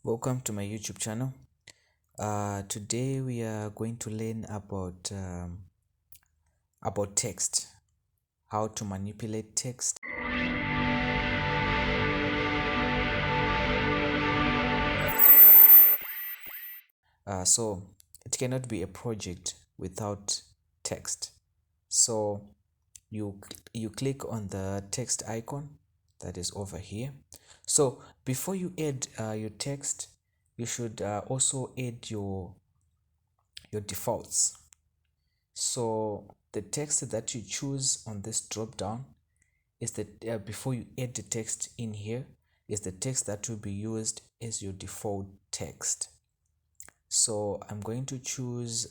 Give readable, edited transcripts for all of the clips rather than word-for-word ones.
Welcome to my YouTube channel. Today we are going to learn about text, how to manipulate text. So it cannot be a project without text. So you click on the text icon that is over here. So before you add your text, you should also add your defaults. So the text that you choose on this drop down is that before you add the text in here is the text that will be used as your default text. So I'm going to choose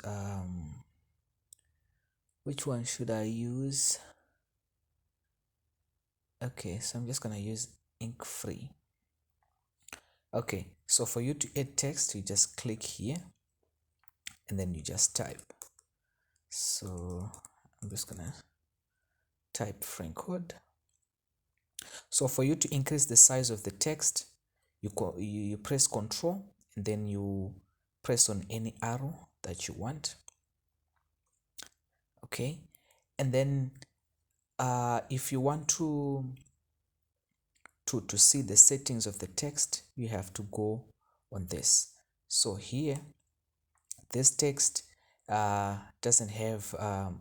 which one should I use? Okay, so I'm just gonna use ink free. Okay, so for you to add text, you just click here and then you just type. So I'm just gonna type Frank code. So for you to increase the size of the text, you press Control and then you press on any arrow that you want. Okay, and then if you want to see the settings of the text, you have to go on this. So here, this text doesn't have a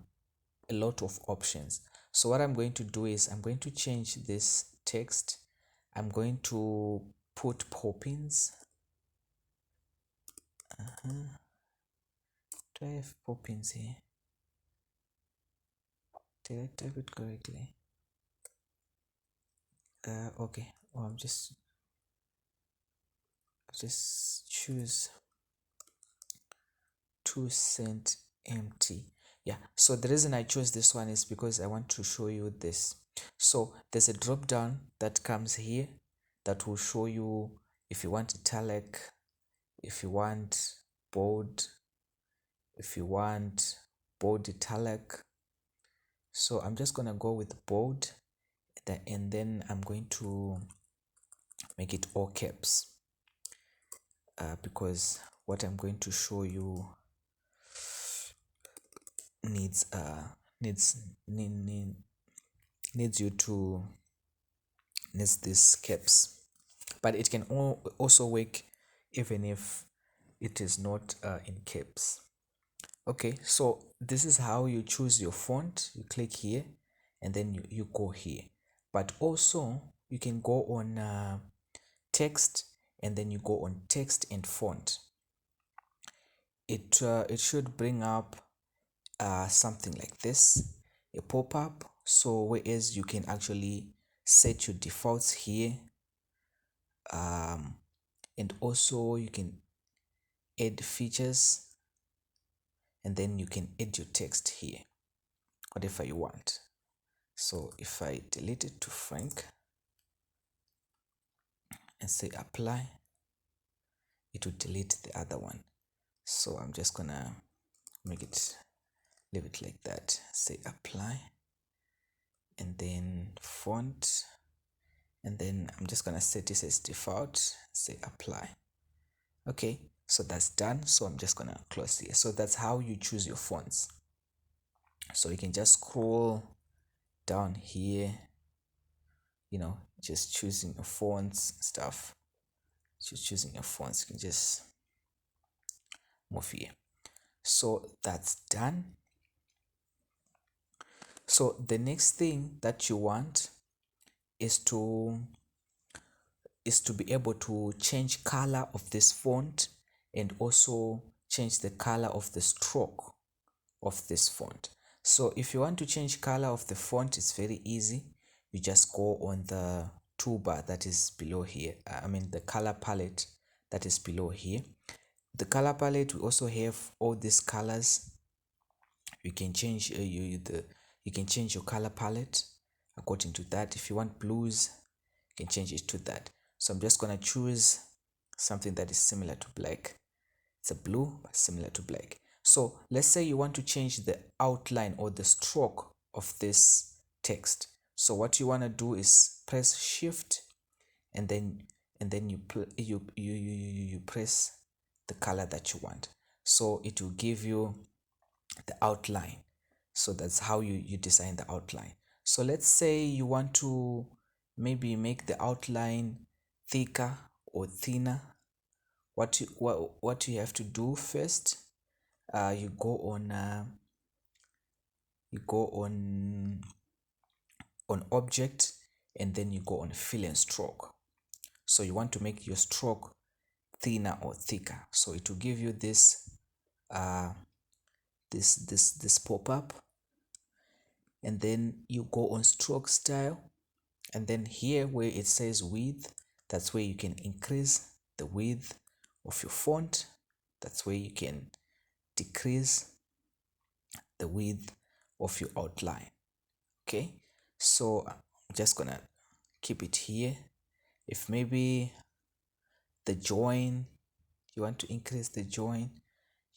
lot of options. So what I'm going to do is I'm going to change this text. I'm going to put poppins. Do I have poppins here? Did I type it correctly? Okay. Well, I'm just choose 2 cent empty. Yeah, so the reason I chose this one is because I want to show you this. So there's a drop down that comes here that will show you if you want italic, if you want bold, if you want bold italic. So I'm just gonna go with bold, and then I'm going to make it all caps because what I'm going to show you needs you to needs these caps, but it can also work even if it is not in caps. Okay, so this is how you choose your font. You click here and then you go here, but also you can go on text and then you go on text and font. It should bring up something like this, a pop-up. So whereas you can actually set your defaults here, and also you can add features, and then you can add your text here, whatever you want. So if I delete it to Frank and say apply, it will delete the other one. So I'm just gonna leave it like that, say apply, and then font, and then I'm just gonna set this as default, say apply. Okay, so that's done. So I'm just gonna close here. So that's how you choose your fonts. So you can just scroll down here, just choosing your fonts stuff. Just choosing your fonts, you can just move here. So that's done. So the next thing that you want is to be able to change color of this font and also change the color of the stroke of this font. So if you want to change color of the font, it's very easy. You just go on the toolbar that is below here. The color palette that is below here. The color palette, we also have all these colors. You can change you can change your color palette according to that. If you want blues, you can change it to that. So I'm just gonna choose something that is similar to black. It's a blue but similar to black. So let's say you want to change the outline or the stroke of this text. So what you want to do is press shift and then and then you press the color that you want, so it will give you the outline. So that's how you design the outline. So let's say you want to maybe make the outline thicker or thinner. What you have to do first, you go on object, and then you go on fill and stroke. So you want to make your stroke thinner or thicker, so it will give you this this pop-up. And then you go on stroke style, and then here where it says width, that's where you can increase the width of your font. That's where you can decrease the width of your outline. Okay, so I'm just gonna keep it here. If maybe the join, you want to increase the join,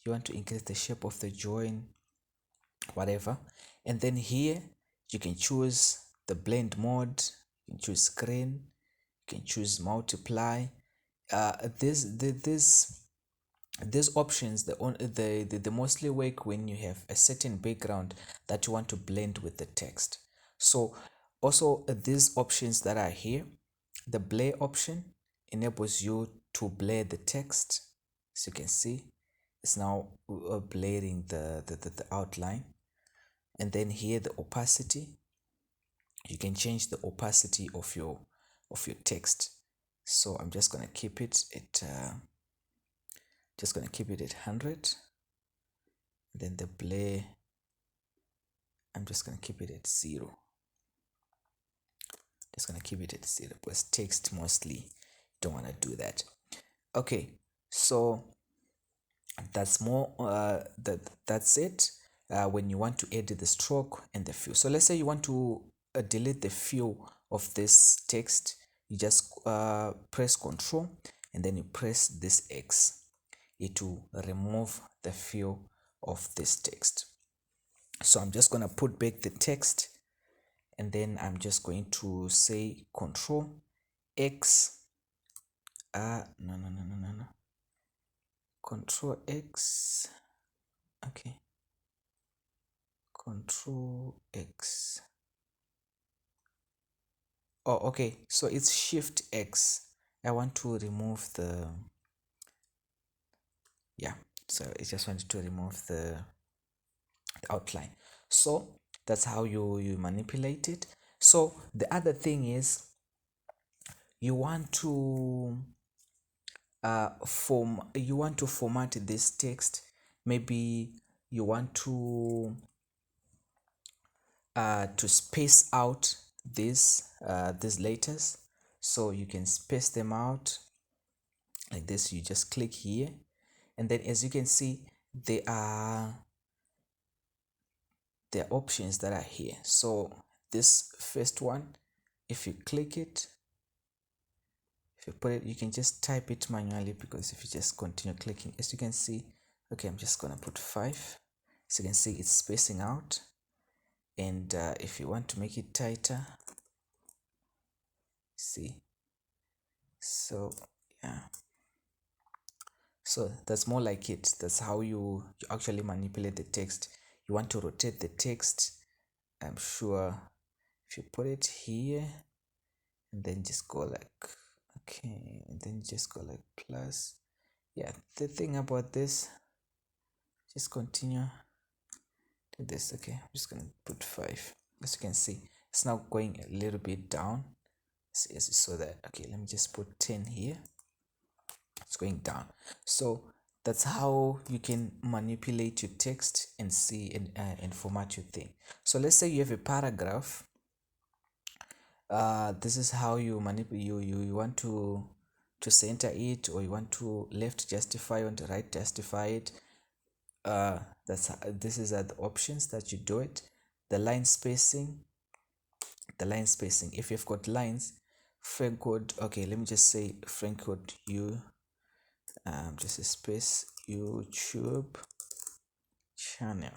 you want to increase the shape of the join, whatever. And then here you can choose the blend mode, you can choose screen, you can choose multiply. These options, the mostly work when you have a certain background that you want to blend with the text. So also these options that are here, the blur option enables you to blur the text. As you can see, it's now blurring the outline. And then here the opacity, you can change the opacity of your text. So I'm just gonna keep it at 100. Then the blur, I'm just gonna keep it at 0. Just gonna keep it at 0 because text mostly don't want to do that. Okay, so that's that's it. When you want to edit the stroke and the fill. So let's say you want to delete the fill of this text. You just press Ctrl and then you press this X. It will remove the fill of this text. So I'm just gonna put back the text, and then I'm just going to say Ctrl X. No. Ctrl X. Okay. Control X. Oh, okay. So it's Shift X. I want to remove the, yeah. So I just wanted to remove the outline. So that's how you manipulate it. So the other thing is, you want to format this text. Maybe you want to space out these letters, so you can space them out like this. You just click here, and then as you can see, there are options that are here. So this first one, if you click it, if you put it, you can just type it manually, because if you just continue clicking, as you can see, okay, I'm just gonna put 5. As you can see, it's spacing out. And if you want to make it tighter, see, so yeah, so that's more like it. That's how you actually manipulate the text. You want to rotate the text, I'm sure if you put it here and then just go like, okay, and then just go like plus. Yeah, the thing about this, just continue to this. Okay, I'm just gonna put 5. As you can see, it's now going a little bit down. See, as you saw that. Okay, let me just put 10 here. It's going down. So that's how you can manipulate your text and see and format your thing. So let's say you have a paragraph. This is how you manipulate. You want to center it, or you want to left justify, on the right justify it. This is the options that you do it. The line spacing. If you've got lines, frame code. Okay, let me just say frame code U. Just a space YouTube channel.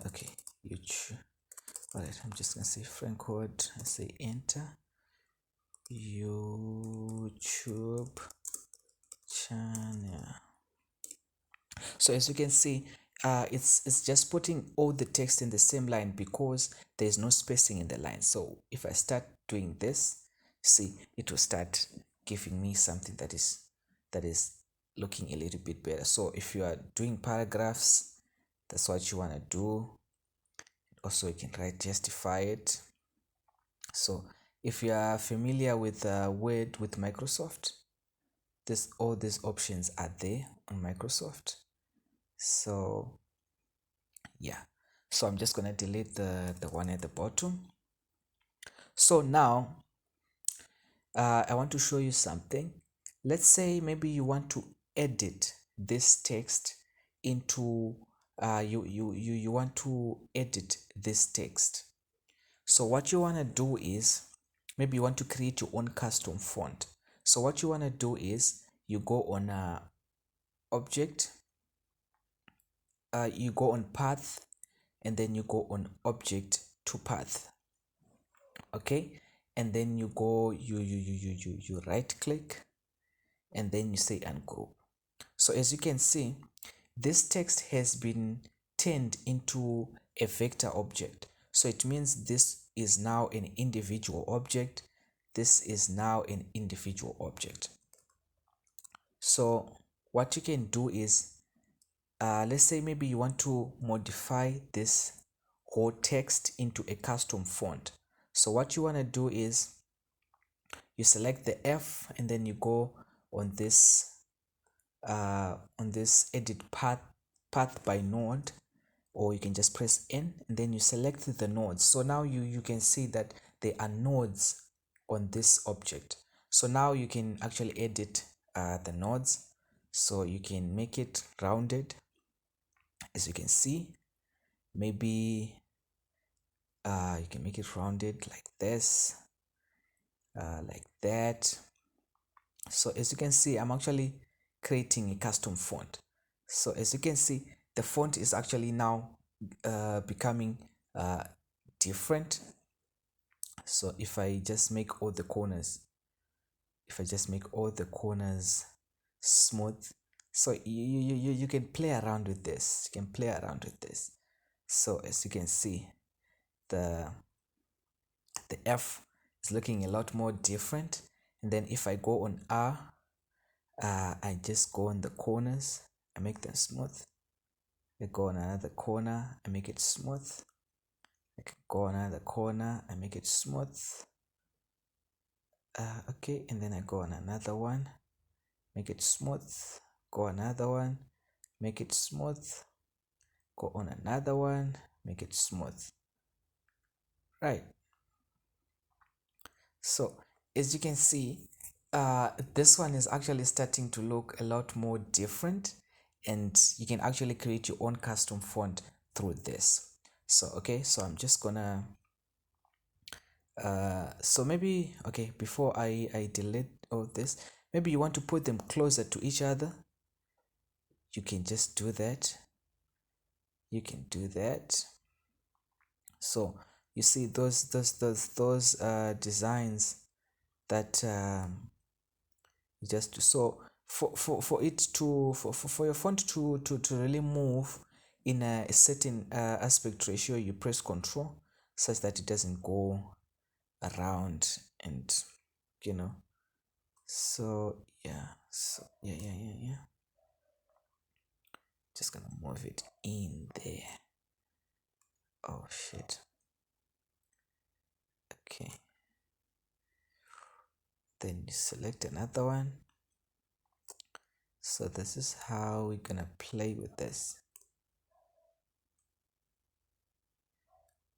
Okay, YouTube. All right, I'm just gonna say frame code. I say enter. YouTube channel. So as you can see, it's just putting all the text in the same line because there's no spacing in the line. So if I start doing this, see, it will start giving me something that is looking a little bit better. So if you are doing paragraphs, that's what you want to do. Also, you can write justify it. So if you are familiar with Word with Microsoft, this all these options are there on Microsoft. So yeah, so I'm just gonna delete the one at the bottom. So now I want to show you something. Let's say maybe you want to edit this text into you want to edit this text. So what you want to do is, maybe you want to create your own custom font. So what you want to do is you go on object, you go on path, and then you go on object to path. Okay, and then you go you right click, and then you say ungroup. So as you can see, this text has been turned into a vector object. So it means this is now an individual object. This is now an individual object. So what you can do is, let's say maybe you want to modify this whole text into a custom font. So what you want to do is you select the F, and then you go on this edit path by node, or you can just press N, and then you select the nodes. So now you can see that there are nodes on this object. So now you can actually edit the nodes. So you can make it rounded, as you can see. Maybe you can make it rounded like this, like that. So as you can see, I'm actually creating a custom font. So as you can see, the font is actually now becoming different. So if I just make all the corners, smooth, so you can play around with this. So as you can see, the F is looking a lot more different. And then if I go on R, I just go on the corners, I make them smooth. I go on another corner, I make it smooth. I can go on another corner, I make it smooth. Okay, and then I go on another one, make it smooth. Go another one, make it smooth. Go on another one, make it smooth. Right. So as you can see, this one is actually starting to look a lot more different, and you can actually create your own custom font through this. So okay, so I'm just gonna so maybe, okay, before I delete all this, maybe you want to put them closer to each other. You can just do that. So you see those designs that just so for it to for your font to really move in a certain aspect ratio, you press Control such that it doesn't go around, and so yeah, just gonna move it in there. Oh shit. Okay, then you select another one. So this is how we're gonna play with this.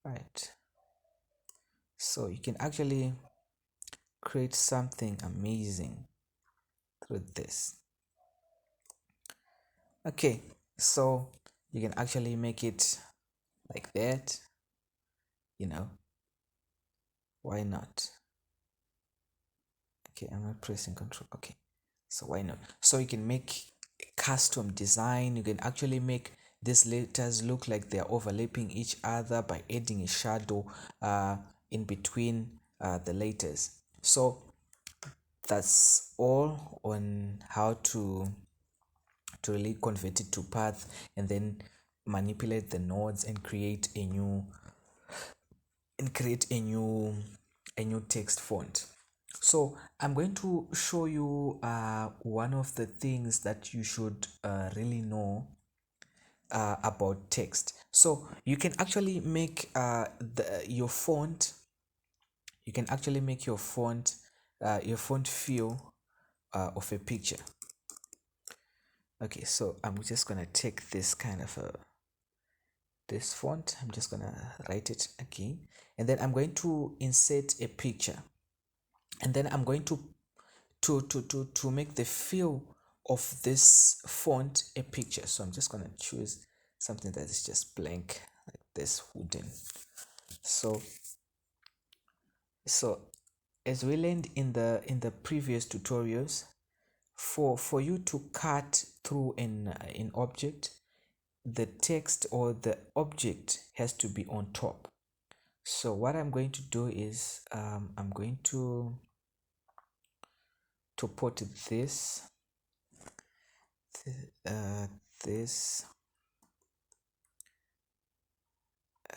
Right, so you can actually create something amazing through this. Okay, so you can actually make it like that, why not? Okay, I'm not pressing Control. Okay, so why not? So you can make a custom design. You can actually make these letters look like they're overlapping each other by adding a shadow in between the letters. So that's all on how to really convert it to path and then manipulate the nodes and create a new text font. So I'm going to show you one of the things that you should really know about text. So you can actually make your font. You can actually make your font feel of a picture. Okay, so I'm just gonna take this kind of this font. I'm just gonna write it again, and then I'm going to insert a picture, and then I'm going to make the feel of this font a picture. So I'm just gonna choose something that is just blank, like this wooden. So as we learned in the previous tutorials, for you to cut through an object, the text or the object has to be on top. So what I'm going to do is I'm going to put this this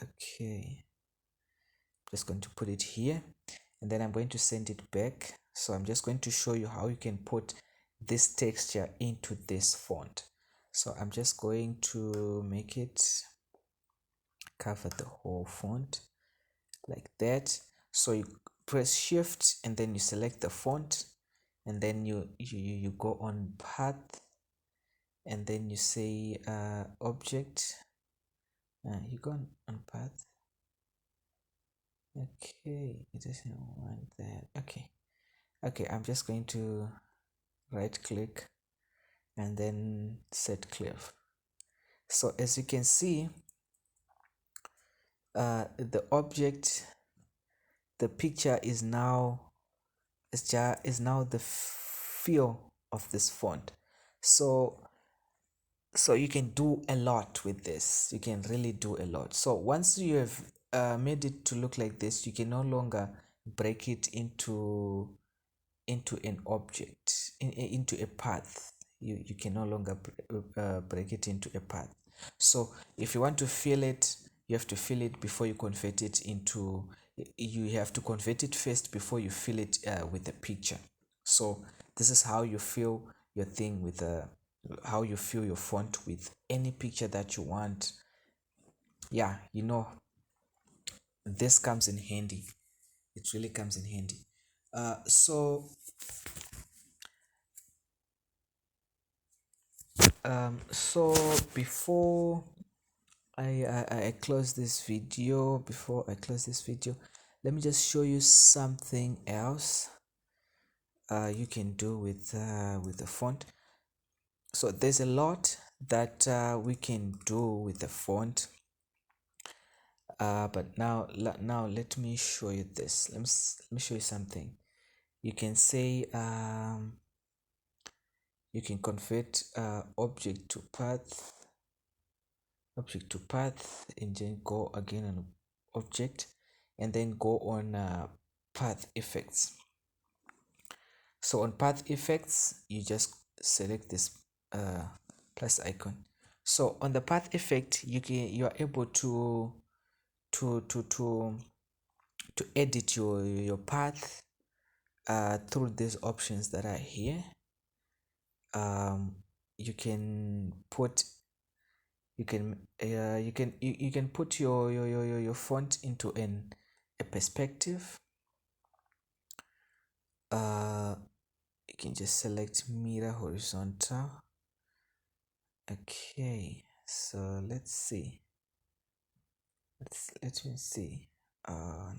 okay, just going to put it here, and then I'm going to send it back. So I'm just going to show you how you can put this texture into this font. So I'm just going to make it cover the whole font like that. So you press shift and then you select the font, and then you go on path, and then you say object, you go on path. Okay, it doesn't want that. Okay, I'm just going to right click and then set cliff. So as you can see, the object, the picture is now the feel of this font. So you can do a lot with this. You can really do a lot. So once you have made it to look like this, you can no longer break it into an object, into a path. You can no longer break it into a path. So if you want to fill it, you have to fill it before you convert it into, you have to convert it first before you fill it with a picture. So this is how you fill your thing with how you fill your font with any picture that you want. Yeah, this comes in handy. It really comes in handy. So before I close this video, let me just show you something else you can do with the font. So there's a lot that we can do with the font, but now let me show you this. Let me show you something. You can say you can convert object to path, and then go again on object, and then go on path effects. So on path effects, you just select this plus icon. So on the path effect, you are able to to to to to edit your path through these options that are here. You can put you can put your font into a perspective. You can just select mirror horizontal. Okay, so let's see. Let me see. No.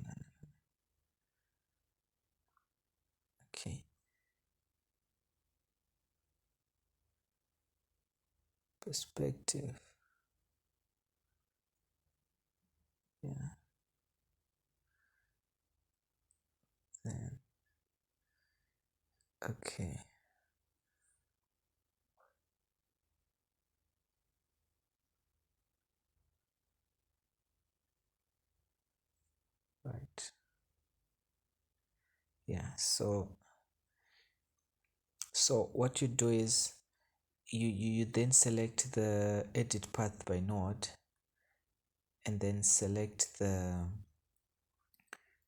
Okay, perspective. Yeah, then okay. Right. Yeah, so So what you do is you then select the edit path by node, and then select the,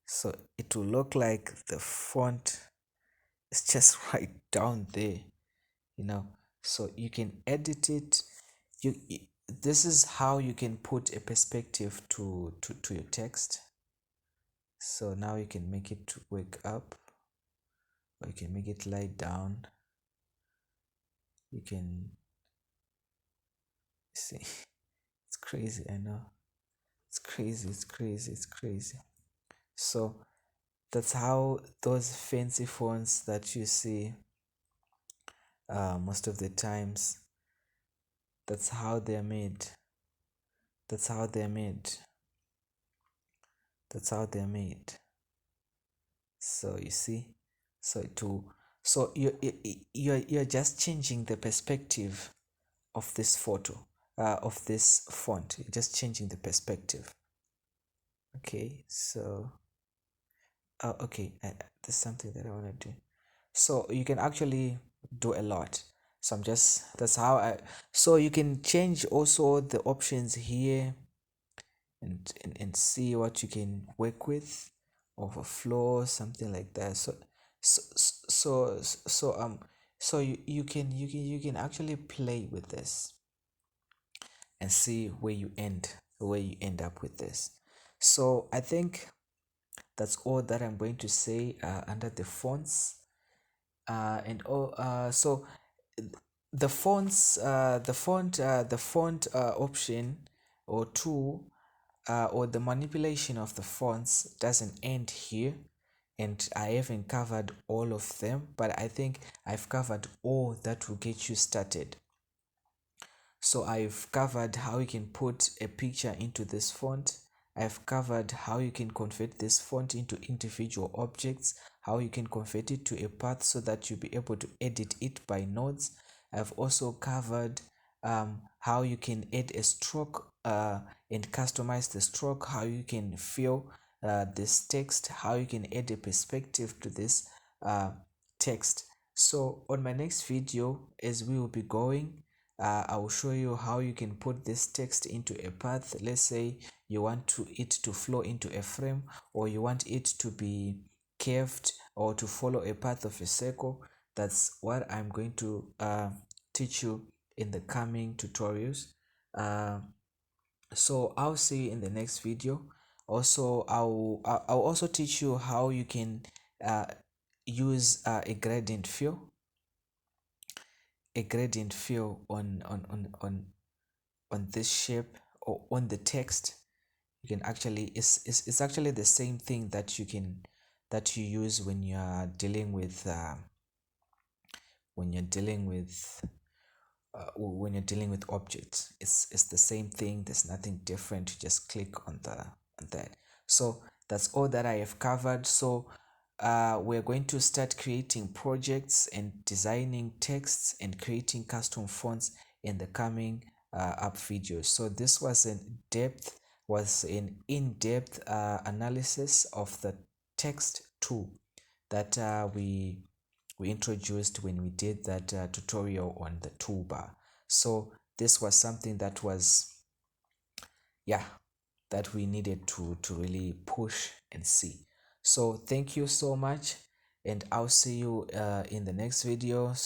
so it will look like the font is just right down there, you know. So you can edit it. You this is how you can put a perspective to your text. So now you can make it wake up, or you can make it lie down. You can see. It's crazy, I know. It's crazy, it's crazy, it's crazy. So that's how those fancy fonts that you see most of the times, that's how they're made. That's how they're made. That's how they're made. So you see, so to so you're just changing the perspective of this photo, of this font. You're just changing the perspective. Okay, so okay, there's something that I want to do. So you can actually do a lot. So I'm just, that's how I, so you can change also the options here, and see what you can work with, overflow, something like that. So you can actually play with this and see where you end up with this. So I think that's all that I'm going to say under the fonts. So the fonts, the font option or tool, or the manipulation of the fonts doesn't end here, and I haven't covered all of them, but I think I've covered all that will get you started. So I've covered how you can put a picture into this font. I've covered how you can convert this font into individual objects, how you can convert it to a path so that you'll be able to edit it by nodes. I've also covered how you can add a stroke and customize the stroke, how you can fill this text, how you can add a perspective to this text. So on my next video, as we will be going, I will show you how you can put this text into a path. Let's say you want it to flow into a frame, or you want it to be curved or to follow a path of a circle. That's what I'm going to teach you in the coming tutorials. Uh, so I'll see you in the next video. Also, I'll also teach you how you can uh, use a gradient fill on this shape or on the text. You can actually, it's actually the same thing that you use when you're dealing with objects. It's the same thing. There's nothing different. You just click on that. So that's all that I have covered. So we're going to start creating projects and designing texts and creating custom fonts in the coming up videos. So this was an in-depth analysis of the text tool that we introduced when we did that tutorial on the toolbar. So this was something that was, yeah, that we needed to really push and see. So thank you so much, and I'll see you in the next video.